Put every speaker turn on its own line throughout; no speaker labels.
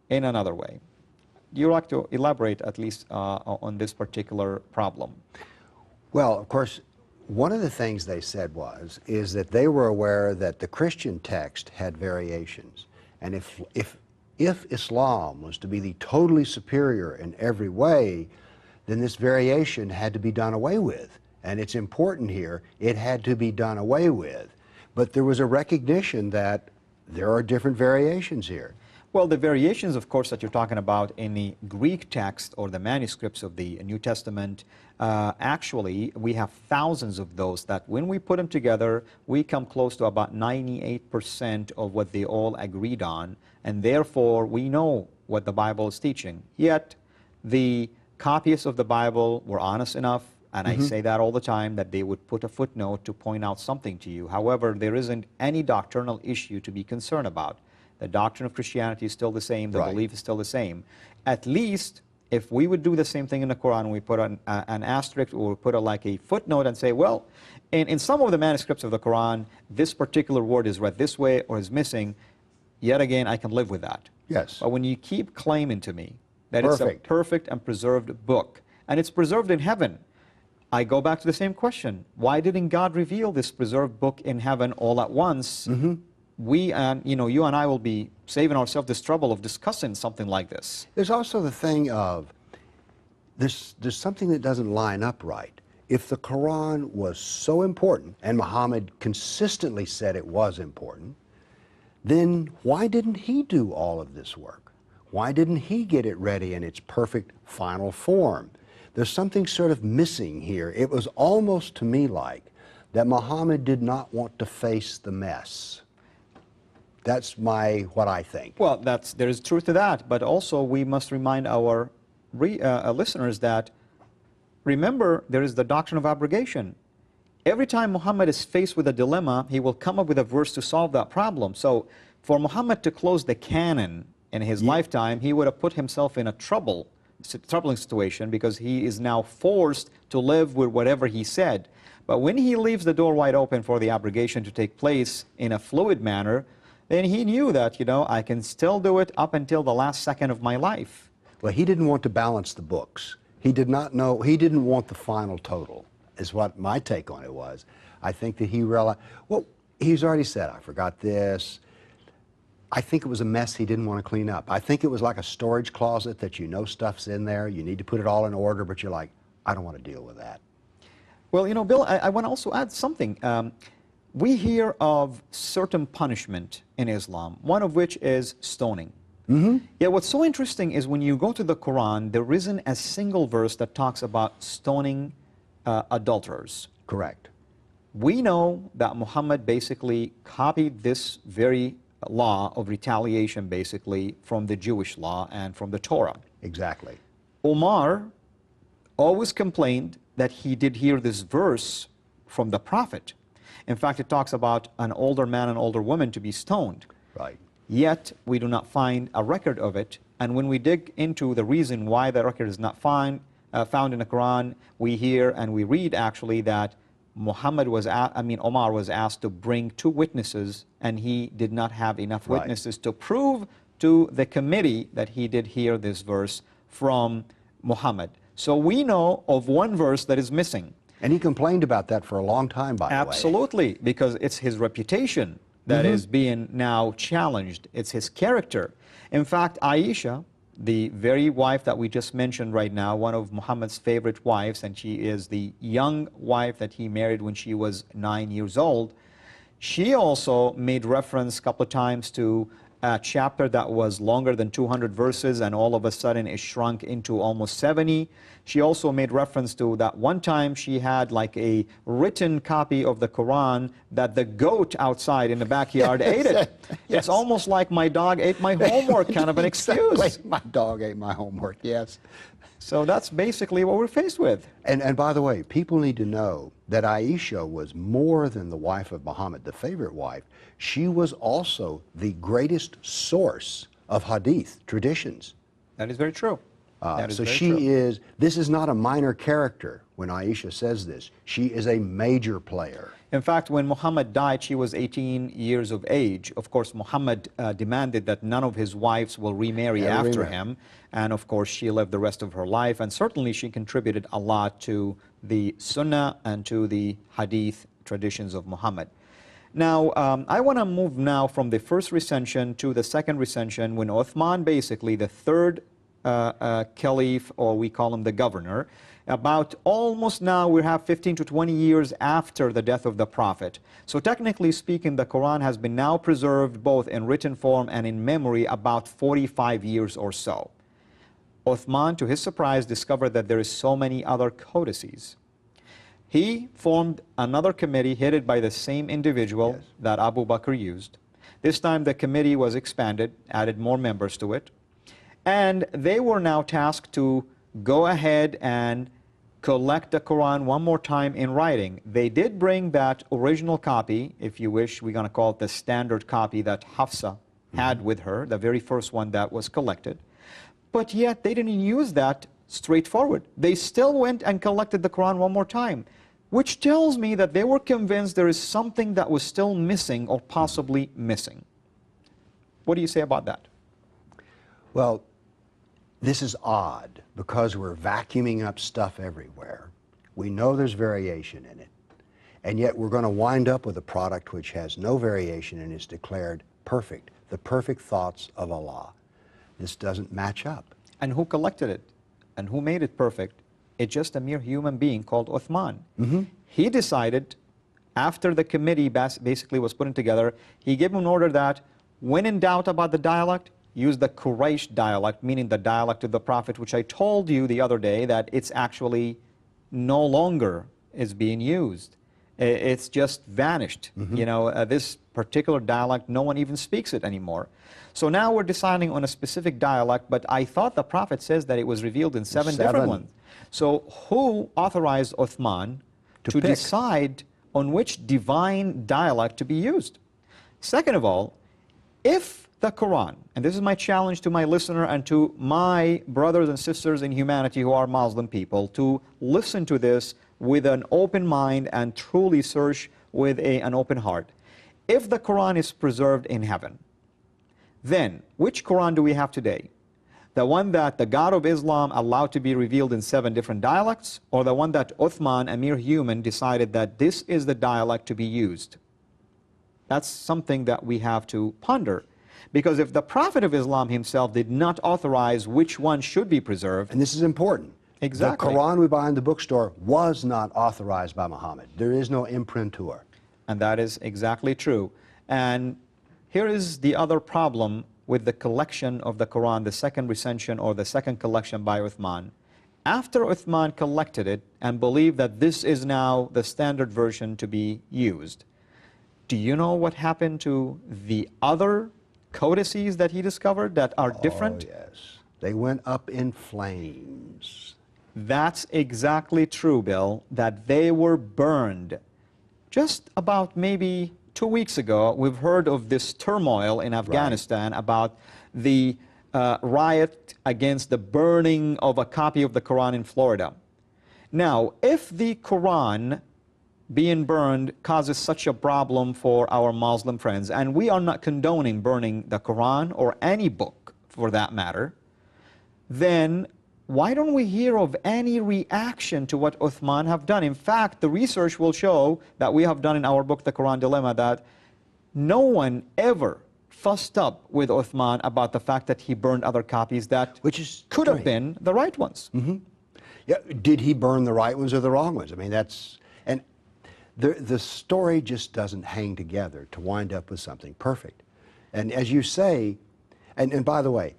in another way. Do you like to elaborate at least on this particular problem?
Well, of course, one of the things they said is that they were aware that the Christian text had variations. And if Islam was to be the totally superior in every way, then this variation had to be done away with. And it's important here, it had to be done away with. But there was a recognition that there are different variations here.
Well, the variations, of course, that you're talking about in the Greek text or the manuscripts of the New Testament, actually, we have thousands of those that when we put them together, we come close to about 98% of what they all agreed on, and therefore we know what the Bible is teaching. Yet, the copyists of the Bible were honest enough, and I say that all the time, that they would put a footnote to point out something to you. However, there isn't any doctrinal issue to be concerned about. The doctrine of Christianity is still the same, the belief is still the same. At least, if we would do the same thing in the Quran, we put an asterisk or put like a footnote and say, well, in some of the manuscripts of the Quran, this particular word is read this way or is missing, yet again, I can live with that.
Yes.
But when you keep claiming to me that it's a perfect and preserved book, and it's preserved in heaven, I go back to the same question. Why didn't God reveal this preserved book in heaven all at once? We and you and I will be saving ourselves this trouble of discussing something like this.
There's also the thing of there's something that doesn't line up right. If the Quran was so important, and Muhammad consistently said it was important, then why didn't he do all of this work? Why didn't he get it ready in its perfect final form? There's something sort of missing here. It was almost to me like that Muhammad did not want to face the mess. That's what I think.
Well, there is truth to that, but also we must remind our listeners that, remember, there is the doctrine of abrogation. Every time Muhammad is faced with a dilemma, he will come up with a verse to solve that problem. So for Muhammad to close the canon in his lifetime, he would have put himself in a troubling situation, because he is now forced to live with whatever he said. But when he leaves the door wide open for the abrogation to take place in a fluid manner, then he knew that, I can still do it up until the last second of my life.
Well, he didn't want to balance the books. He did not know, he didn't want the final total, is what my take on it was. I think that he realized, well, he's already said, I forgot this. I think it was a mess he didn't want to clean up. I think it was like a storage closet that stuff's in there, you need to put it all in order, but you're like, I don't want to deal with that.
Well, Bill, I want to also add something. We hear of certain punishment in Islam, one of which is stoning. Yeah, what's so interesting is when you go to the Quran, there isn't a single verse that talks about stoning adulterers.
Correct.
We know that Muhammad basically copied this very law of retaliation basically from the Jewish law and from the Torah.
Exactly.
Omar always complained that he did hear this verse from the Prophet. In fact, it talks about an older man and older woman to be stoned.
Right.
Yet, we do not find a record of it. And when we dig into the reason why the record is not found in the Quran, we hear and we read actually that Omar was asked to bring 2 witnesses, and he did not have enough witnesses to prove to the committee that he did hear this verse from Muhammad. So we know of one verse that is missing.
And he complained about that for a long time, by the way.
Absolutely, because it's his reputation that is being now challenged. It's his character. In fact, Aisha, the very wife that we just mentioned right now, one of Muhammad's favorite wives, and she is the young wife that he married when she was 9 years old, she also made reference a couple of times to a chapter that was longer than 200 verses, and all of a sudden it shrunk into almost 70. She also made reference to that one time she had like a written copy of the Quran that the goat outside in the backyard ate it. It's almost like my dog ate my homework kind of an excuse.
My dog ate my homework, yes.
So that's basically what we're faced with.
And by the way, people need to know that Aisha was more than the wife of Muhammad, the favorite wife. She was also the greatest source of Hadith traditions.
That is very true. That is
So
very
she
true.
is, this is not a minor character when Aisha says this. She is a major player.
In fact, when Muhammad died, she was 18 years of age. Of course, Muhammad demanded that none of his wives will remarry after him. And of course, she lived the rest of her life. And certainly she contributed a lot to the Sunnah and to the Hadith traditions of Muhammad. Now, I want to move now from the first recension to the second recension when Uthman, basically the third caliph, or we call him the governor, about almost now we have 15 to 20 years after the death of the Prophet. So technically speaking, the Quran has been now preserved both in written form and in memory about 45 years or so. Uthman, to his surprise, discovered that there is so many other codices. He formed another committee headed by the same individual that Abu Bakr used. This time the committee was expanded, added more members to it, and they were now tasked to go ahead and collect the Quran one more time in writing. They did bring that original copy, if you wish, we're going to call it the standard copy that Hafsa had with her, the very first one that was collected. But yet they didn't use that straightforward. They still went and collected the Quran one more time, which tells me that they were convinced there is something that was still missing or possibly missing. What do you say about that?
Well, this is odd because we're vacuuming up stuff everywhere. We know there's variation in it, and yet we're going to wind up with a product which has no variation and is declared perfect, the perfect thoughts of Allah. This doesn't match up.
And who collected it? And who made it perfect? It's just a mere human being called Uthman. He decided, after the committee basically was putting together, he gave an order that when in doubt about the dialect, use the Quraysh dialect, meaning the dialect of the Prophet, which I told you the other day that it's actually no longer is being used. It's just vanished. You know, this particular dialect, no one even speaks it anymore. So now we're deciding on a specific dialect, but I thought the Prophet says that it was revealed in seven different ones. So who authorized Uthman to decide on which divine dialect to be used? Second of all, if the Quran, and this is my challenge to my listener and to my brothers and sisters in humanity who are Muslim people, to listen to this with an open mind and truly search with an open heart. If the Quran is preserved in heaven, then which Quran do we have today? The one that the God of Islam allowed to be revealed in 7 different dialects, or the one that Uthman, a mere human, decided that this is the dialect to be used? That's something that we have to ponder. Because if the Prophet of Islam himself did not authorize which one should be preserved...
And this is important.
Exactly.
The Quran we buy in the bookstore was not authorized by Muhammad. There is no imprintur.
And that is exactly true. And here is the other problem with the collection of the Quran, the second recension or the second collection by Uthman. After Uthman collected it and believed that this is now the standard version to be used, do you know what happened to the other codices that he discovered that are different?
Oh, yes. They went up in flames.
That's exactly true, Bill, that they were burned. Just about maybe 2 weeks ago, we've heard of this turmoil in Afghanistan about the riot against the burning of a copy of the Quran in Florida. Now, if the Quran being burned causes such a problem for our Muslim friends, and we are not condoning burning the Quran or any book for that matter, then why don't we hear of any reaction to what Uthman have done? In fact, the research will show that we have done in our book, The Quran Dilemma, that no one ever fussed up with Uthman about the fact that he burned other copies that could have been the right ones.
Yeah, did he burn the right ones or the wrong ones? I mean, that's... And the story just doesn't hang together to wind up with something perfect. And as you say, and by the way,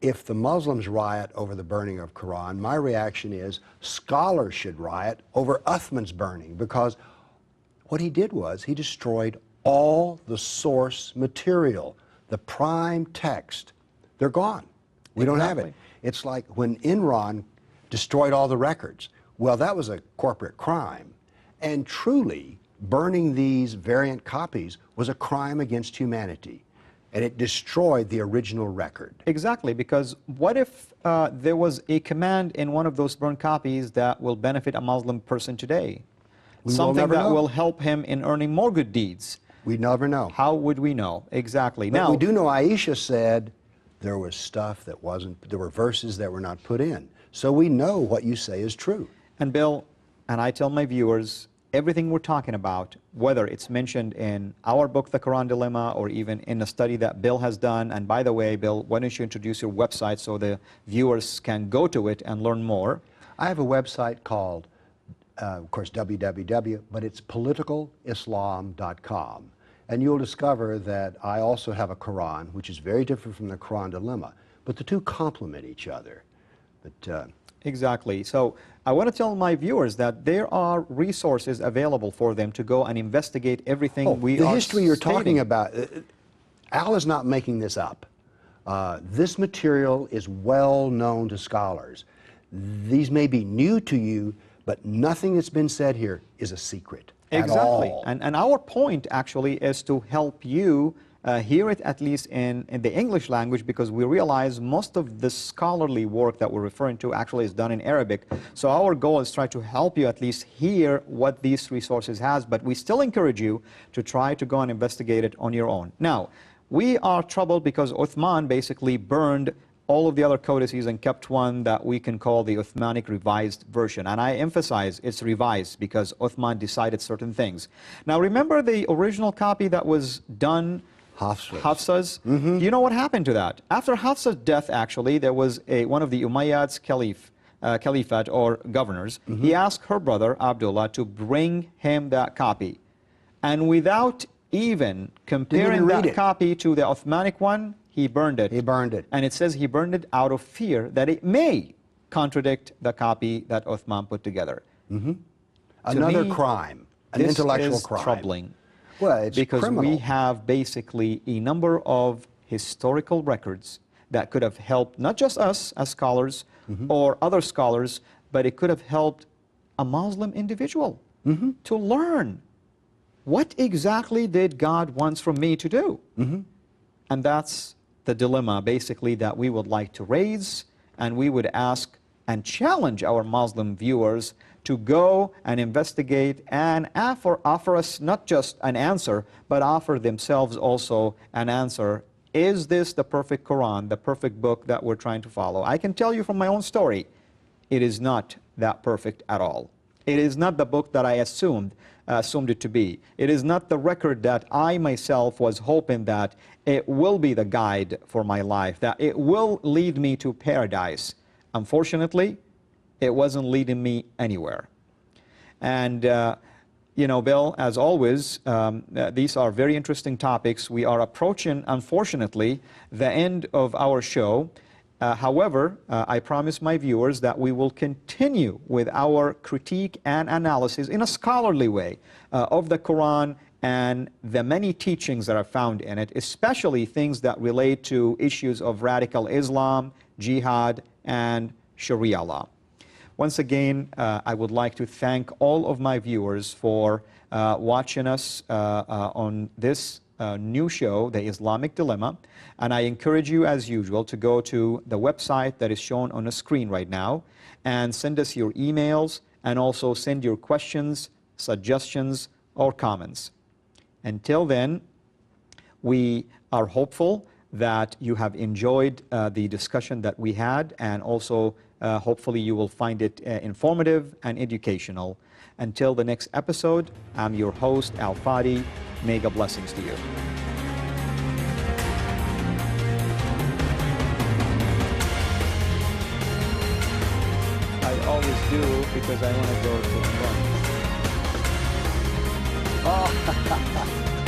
if the Muslims riot over the burning of Quran, my reaction is scholars should riot over Uthman's burning, because what he did was he destroyed all the source material, the prime text. They're gone. We don't have it. It's like when Enron destroyed all the records. Well, that was a corporate crime. And truly, burning these variant copies was a crime against humanity. And it destroyed the original record.
Exactly, because what if there was a command in one of those burned copies that will benefit a Muslim person today? Something that will help him in earning more good deeds.
We never know.
How would we know? Exactly.
But
now,
we do know Aisha said there was stuff that wasn't, there were verses that were not put in. So we know what you say is true.
And Bill, and I tell my viewers, everything we're talking about, whether it's mentioned in our book, The Quran Dilemma, or even in a study that Bill has done, and by the way, Bill, why don't you introduce your website so the viewers can go to it and learn more?
I have a website called, of course, www, but it's politicalislam.com. And you'll discover that I also have a Quran, which is very different from the Quran Dilemma, but the two complement each other. But
exactly. So I want to tell my viewers that there are resources available for them to go and investigate everything we are
The history you're talking
stating.
about, Al is not making this up. This material is well known to scholars. These may be new to you, but nothing that's been said here is a secret.
Exactly.
At all.
And our point actually is to help you hear it at least in the English language, because we realize most of the scholarly work that we're referring to actually is done in Arabic. So our goal is try to help you at least hear what these resources has, but we still encourage you to try to go and investigate it on your own. Now, we are troubled because Uthman basically burned all of the other codices and kept one that we can call the Uthmanic revised version. And I emphasize it's revised because Uthman decided certain things. Now remember the original copy that was done, Hafsa's? Do you know what happened to that? After Hafsa's death, actually, there was one of the Umayyads caliphate or governors. He asked her brother Abdullah to bring him that copy. And without even comparing that copy to the Uthmanic one, he burned it.
He burned it.
And it says he burned it out of fear that it may contradict the copy that Uthman put together.
Another crime, an intellectual crime.
This is troubling.
Well, it's
because
criminal.
we have basically a number of historical records that could have helped not just us as scholars or other scholars, but it could have helped a Muslim individual to learn what exactly did God wants from me to do. And that's the dilemma basically that we would like to raise, and we would ask and challenge our Muslim viewers to go and investigate and offer us not just an answer, but offer themselves also an answer. Is this the perfect Quran, the perfect book that we're trying to follow? I can tell you from my own story, it is not that perfect at all. It is not the book that I assumed it to be. It is not the record that I myself was hoping that it will be the guide for my life, that it will lead me to paradise. Unfortunately, it wasn't leading me anywhere. And, you know, Bill, as always, these are very interesting topics. We are approaching, unfortunately, the end of our show. However, I promise my viewers that we will continue with our critique and analysis in a scholarly way of the Quran and the many teachings that are found in it, especially things that relate to issues of radical Islam, Jihad, and Sharia law. Once again, I would like to thank all of my viewers for watching us on this new show, The Islamic Dilemma. And I encourage you, as usual, to go to the website that is shown on the screen right now and send us your emails and also send your questions, suggestions, or comments. Until then, we are hopeful that you have enjoyed the discussion that we had, and also hopefully you will find it informative and educational. Until the next episode, I'm your host, Al Fadi. Mega blessings to you. I always do because I want to go to the front. Oh.